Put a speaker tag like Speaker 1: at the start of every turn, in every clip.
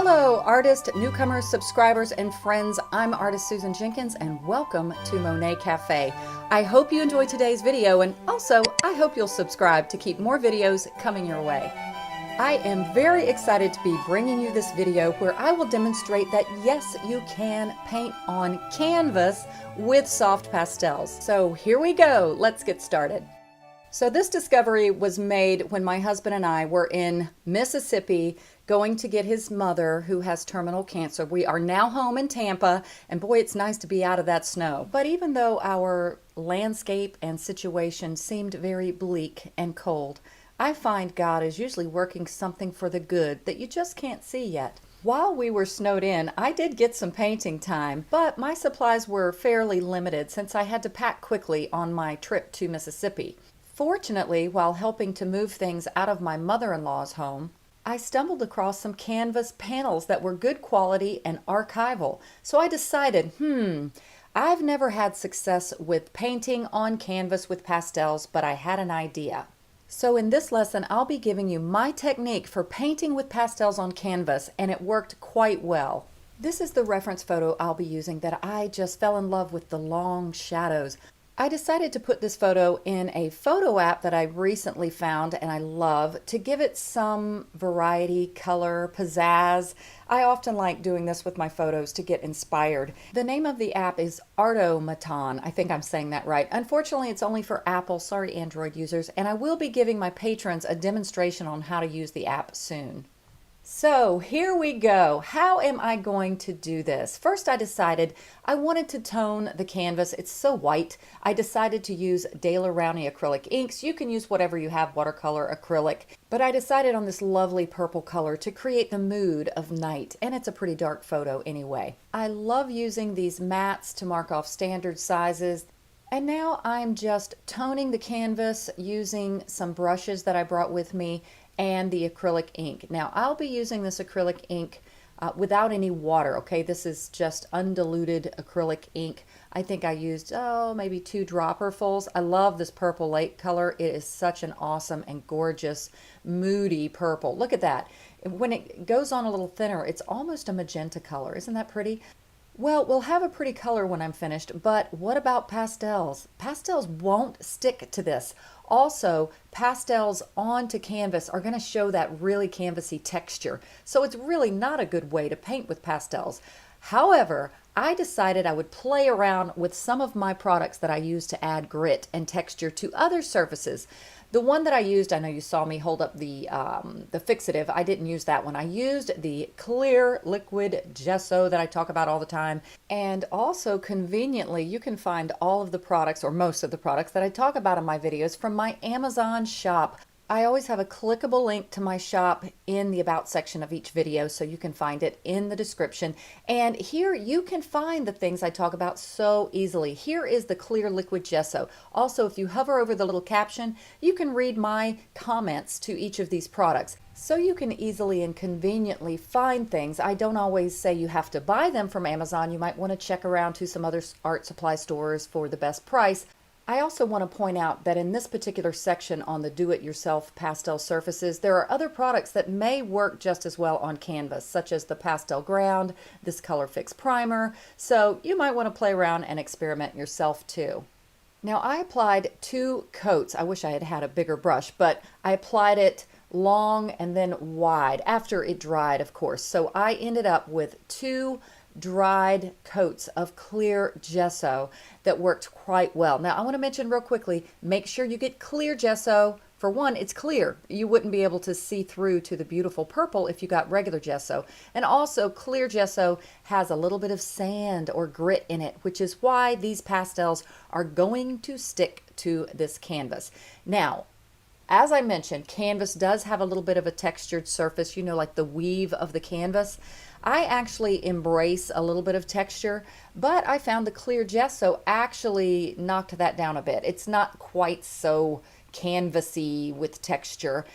Speaker 1: Hello, artists, newcomers, subscribers, and friends. I'm artist Susan Jenkins, and welcome to Monet Cafe. I hope you enjoyed today's video, and also I hope you'll subscribe to keep more videos coming your way. I am very excited to be bringing you this video where I will demonstrate that yes, you can paint on canvas with soft pastels. So here we go. Let's get started. So this discovery was made when my husband and I were in Mississippi going to get his mother who has terminal cancer. We are now home in Tampa, and boy, it's nice to be out of that snow. But even though our landscape and situation seemed very bleak and cold, I find God is usually working something for the good that you just can't see yet. While we were snowed in, I did get some painting time, but my supplies were fairly limited since I had to pack quickly on my trip to Mississippi. Fortunately, while helping to move things out of my mother-in-law's home, I stumbled across some canvas panels that were good quality and archival. So I decided, I've never had success with painting on canvas with pastels, but I had an idea. So in this lesson, I'll be giving you my technique for painting with pastels on canvas, and it worked quite well. This is the reference photo I'll be using that I just fell in love with the long shadows. I decided to put this photo in a photo app that I recently found and I love to give it some variety, color, pizzazz. I often like doing this with my photos to get inspired. The name of the app is Artomaton. I think I'm saying that right. Unfortunately, it's only for Apple, sorry Android users, and I will be giving my patrons a demonstration on how to use the app soon. So here we go. How am I going to do this? First, I decided I wanted to tone the canvas. It's so white. I decided to use Daler Rowney acrylic inks. You can use whatever you have, watercolor, acrylic, but I decided on this lovely purple color to create the mood of night, and it's a pretty dark photo anyway. I love using these mats to mark off standard sizes. And now I'm just toning the canvas using some brushes that I brought with me and the acrylic ink. Now I'll be using this acrylic ink without any water, okay? This is just undiluted acrylic ink. I think I used, maybe 2 dropperfuls. I love this purple lake color. It is such an awesome and gorgeous, moody purple. Look at that. When it goes on a little thinner, it's almost a magenta color. Isn't that pretty? Well, we'll have a pretty color when I'm finished, but what about pastels? Pastels won't stick to this. Also, pastels onto canvas are going to show that really canvasy texture, so it's really not a good way to paint with pastels. However, I decided I would play around with some of my products that I use to add grit and texture to other surfaces. The one that I used, I know you saw me hold up the fixative. I didn't use that one. I used the clear liquid gesso that I talk about all the time. And also conveniently, you can find all of the products or most of the products that I talk about in my videos from my Amazon shop. I always have a clickable link to my shop in the About section of each video, so you can find it in the description. And here you can find the things I talk about so easily. Here is the clear liquid gesso. Also, if you hover over the little caption, you can read my comments to each of these products. So you can easily and conveniently find things. I don't always say you have to buy them from Amazon. You might want to check around to some other art supply stores for the best price. I also want to point out that in this particular section on the do-it-yourself pastel surfaces, there are other products that may work just as well on canvas, such as the Pastel Ground, this Color Fix Primer, so you might want to play around and experiment yourself too. Now I applied 2 coats. I wish I had had a bigger brush, but I applied it long and then wide after it dried, of course. So I ended up with 2 dried coats of clear gesso that worked quite well. Now I want to mention real quickly, make sure you get clear gesso. For one, it's clear. You wouldn't be able to see through to the beautiful purple if you got regular gesso. And also clear gesso has a little bit of sand or grit in it, which is why these pastels are going to stick to this canvas. Now, as I mentioned, canvas does have a little bit of a textured surface, you know, like the weave of the canvas. I actually embrace a little bit of texture, but I found the clear gesso actually knocked that down a bit. It's not quite so canvasy with texture.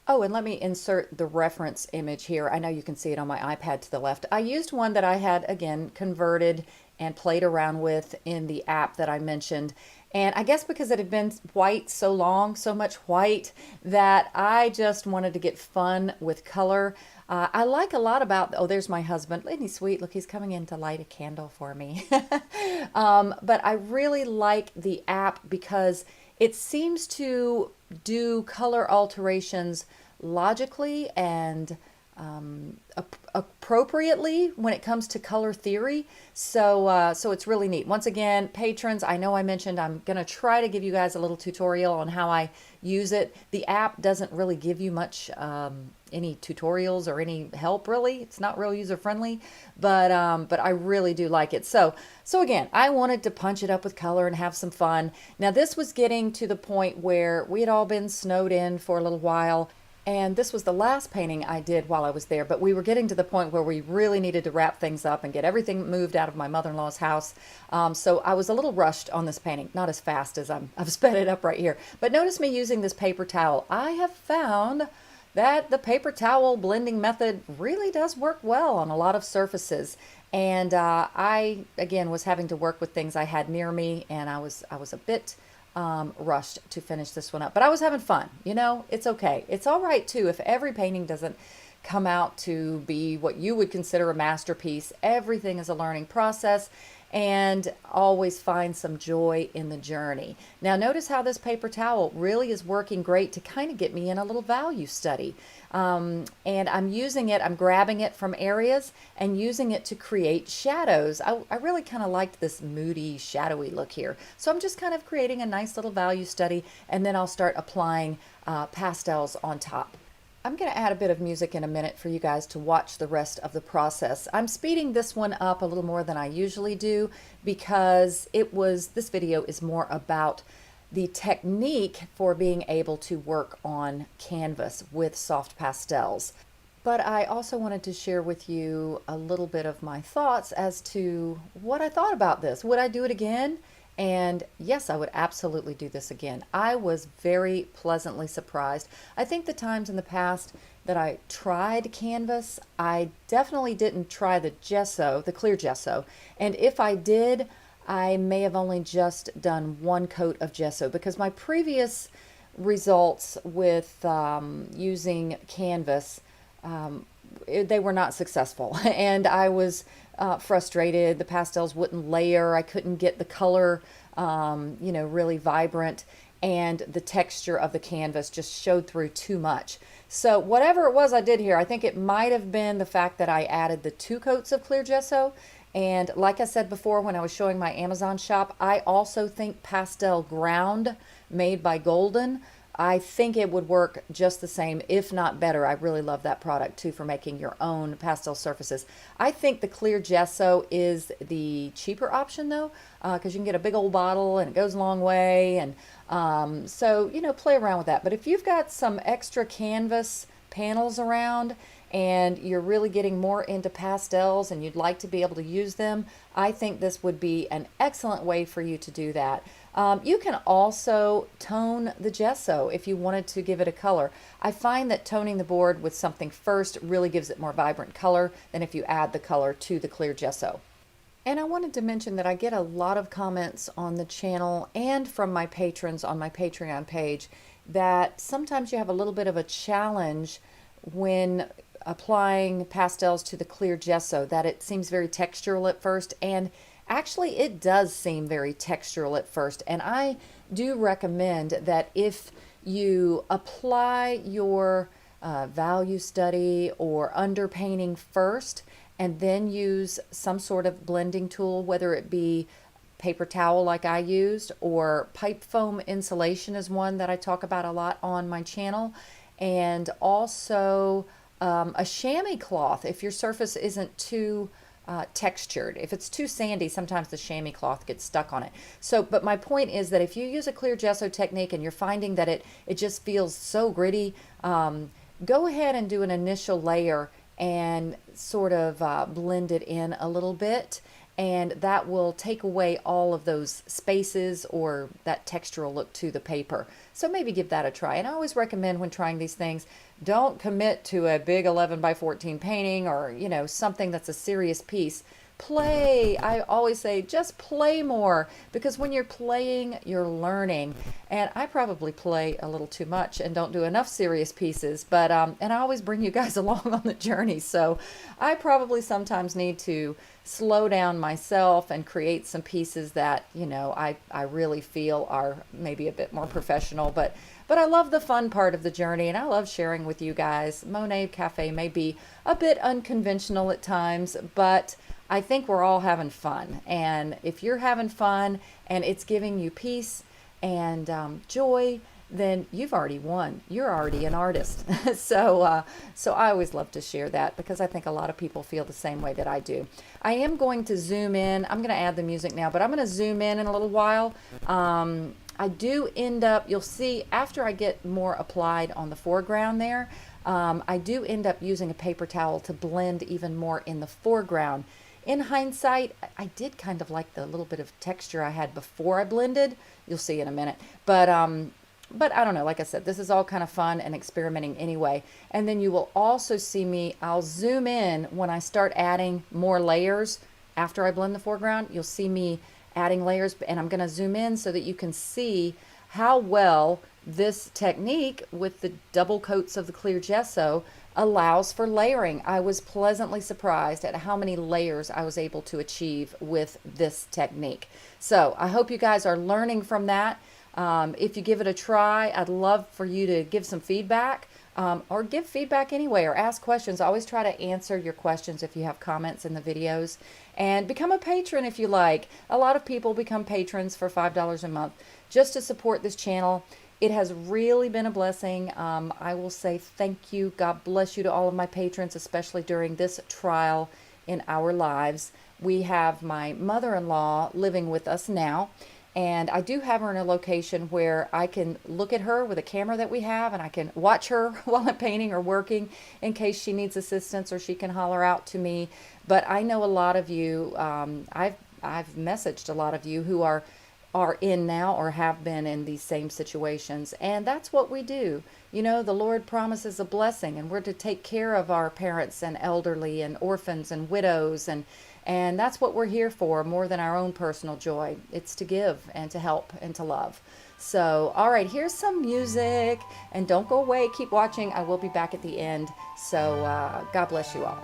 Speaker 1: Oh, and let me insert the reference image here. I know you can see it on my iPad to the left. I used one that I had, again, converted and played around with in the app that I mentioned. And I guess because it had been white so long, so much white, that I just wanted to get fun with color. I like a lot about, oh, there's my husband. Isn't he sweet? Look, he's coming in to light a candle for me. But I really like the app because it seems to do color alterations logically and appropriately when it comes to color theory. So it's really neat. Once again, patrons, I know I mentioned I'm going to try to give you guys a little tutorial on how I use it. The app doesn't really give you much any tutorials or any help really. It's not real user friendly, but I really do like it. So again, I wanted to punch it up with color and have some fun. Now this was getting to the point where we had all been snowed in for a little while. And this was the last painting I did while I was there, but we were getting to the point where we really needed to wrap things up and get everything moved out of my mother-in-law's house. So I was a little rushed on this painting, not as fast as I've sped it up right here. But notice me using this paper towel. I have found that the paper towel blending method really does work well on a lot of surfaces. And I, again, was having to work with things I had near me, and I was a bit rushed to finish this one up. But I was having fun, you know, it's okay. It's all right too if every painting doesn't come out to be what you would consider a masterpiece. Everything is a learning process, and always find some joy in the journey. Now notice how this paper towel really is working great to kind of get me in a little value study. And I'm using it, I'm grabbing it from areas and using it to create shadows. I really kind of liked this moody, shadowy look here. So I'm just kind of creating a nice little value study, and then I'll start applying pastels on top. I'm going to add a bit of music in a minute for you guys to watch the rest of the process. I'm speeding this one up a little more than I usually do because this video is more about the technique for being able to work on canvas with soft pastels. But I also wanted to share with you a little bit of my thoughts as to what I thought about this. Would I do it again? And yes, I would absolutely do this again. I was very pleasantly surprised. I think the times in the past that I tried canvas, I definitely didn't try the gesso, the clear gesso. And if I did, I may have only just done one coat of gesso, because my previous results with using canvas, they were not successful. And I was frustrated. The pastels wouldn't layer. I couldn't get the color, really vibrant, and the texture of the canvas just showed through too much. So whatever it was I did here, I think it might have been the fact that I added the 2 coats of clear gesso. And like I said before when I was showing my Amazon shop, I also think pastel ground made by Golden, I think it would work just the same, if not better. I really love that product too for making your own pastel surfaces. I think the clear gesso is the cheaper option though, because you can get a big old bottle and it goes a long way. And so, play around with that. But if you've got some extra canvas panels around and you're really getting more into pastels and you'd like to be able to use them, I think this would be an excellent way for you to do that. You can also tone the gesso if you wanted to give it a color. I find that toning the board with something first really gives it more vibrant color than if you add the color to the clear gesso. And I wanted to mention that I get a lot of comments on the channel and from my patrons on my Patreon page that sometimes you have a little bit of a challenge when applying pastels to the clear gesso, that it seems very textural at first, and actually it does seem very textural at first. And I do recommend that if you apply your value study or underpainting first and then use some sort of blending tool, whether it be paper towel like I used, or pipe foam insulation is one that I talk about a lot on my channel, and also a chamois cloth if your surface isn't too textured. If it's too sandy, sometimes the chamois cloth gets stuck on it. So, but my point is that if you use a clear gesso technique and you're finding that it just feels so gritty, go ahead and do an initial layer and sort of blend it in a little bit, and that will take away all of those spaces or that textural look to the paper. So maybe give that a try. And I always recommend when trying these things, don't commit to a big 11 by 14 painting or, something that's a serious piece. Play. I always say just play more, because when you're playing, you're learning. And I probably play a little too much and don't do enough serious pieces, but and I always bring you guys along on the journey. So I probably sometimes need to slow down myself and create some pieces that, I really feel are maybe a bit more professional, but I love the fun part of the journey, and I love sharing with you guys. Monet Cafe may be a bit unconventional at times, but I think we're all having fun. And if you're having fun and it's giving you peace and joy, then you've already won. You're already an artist. So I always love to share that, because I think a lot of people feel the same way that I do. I am going to zoom in. I'm going to add the music now, but I'm going to zoom in a little while. I do end up, you'll see after I get more applied on the foreground there, I do end up using a paper towel to blend even more in the foreground. In hindsight, I did kind of like the little bit of texture I had before I blended. You'll see in a minute. But I don't know, like I said, this is all kind of fun and experimenting anyway. And then you will also see me, I'll zoom in when I start adding more layers after I blend the foreground. You'll see me adding layers, and I'm going to zoom in so that you can see how well this technique with the double coats of the clear gesso allows for layering. I was pleasantly surprised at how many layers I was able to achieve with this technique. So I hope you guys are learning from that. If you give it a try, I'd love for you to give some feedback, or give feedback anyway, or ask questions. I always try to answer your questions if you have comments in the videos. And become a patron if you like. A lot of people become patrons for $5 a month just to support this channel. It has really been a blessing. I will say thank you. God bless you to all of my patrons, especially during this trial in our lives. We have my mother-in-law living with us now, and I do have her in a location where I can look at her with a camera that we have, and I can watch her while I'm painting or working in case she needs assistance or she can holler out to me. But I know a lot of you, I've messaged a lot of you who are in now or have been in these same situations. And that's what we do. The Lord promises a blessing, and we're to take care of our parents and elderly and orphans and widows, and that's what we're here for, more than our own personal joy. It's to give and to help and to love. So, all right, here's some music, and don't go away. Keep watching. I will be back at the end. So God bless you all.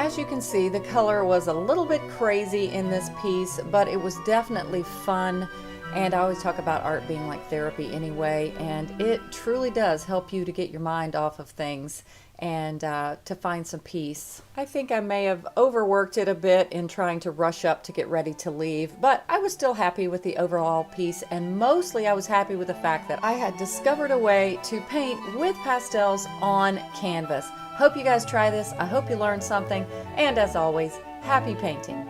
Speaker 1: as you can see, the color was a little bit crazy in this piece, but it was definitely fun. And I always talk about art being like therapy anyway, and it truly does help you to get your mind off of things and to find some peace. I think I may have overworked it a bit in trying to rush up to get ready to leave, but I was still happy with the overall piece, and mostly I was happy with the fact that I had discovered a way to paint with pastels on canvas. Hope you guys try this. I hope you learned something, and as always, happy painting.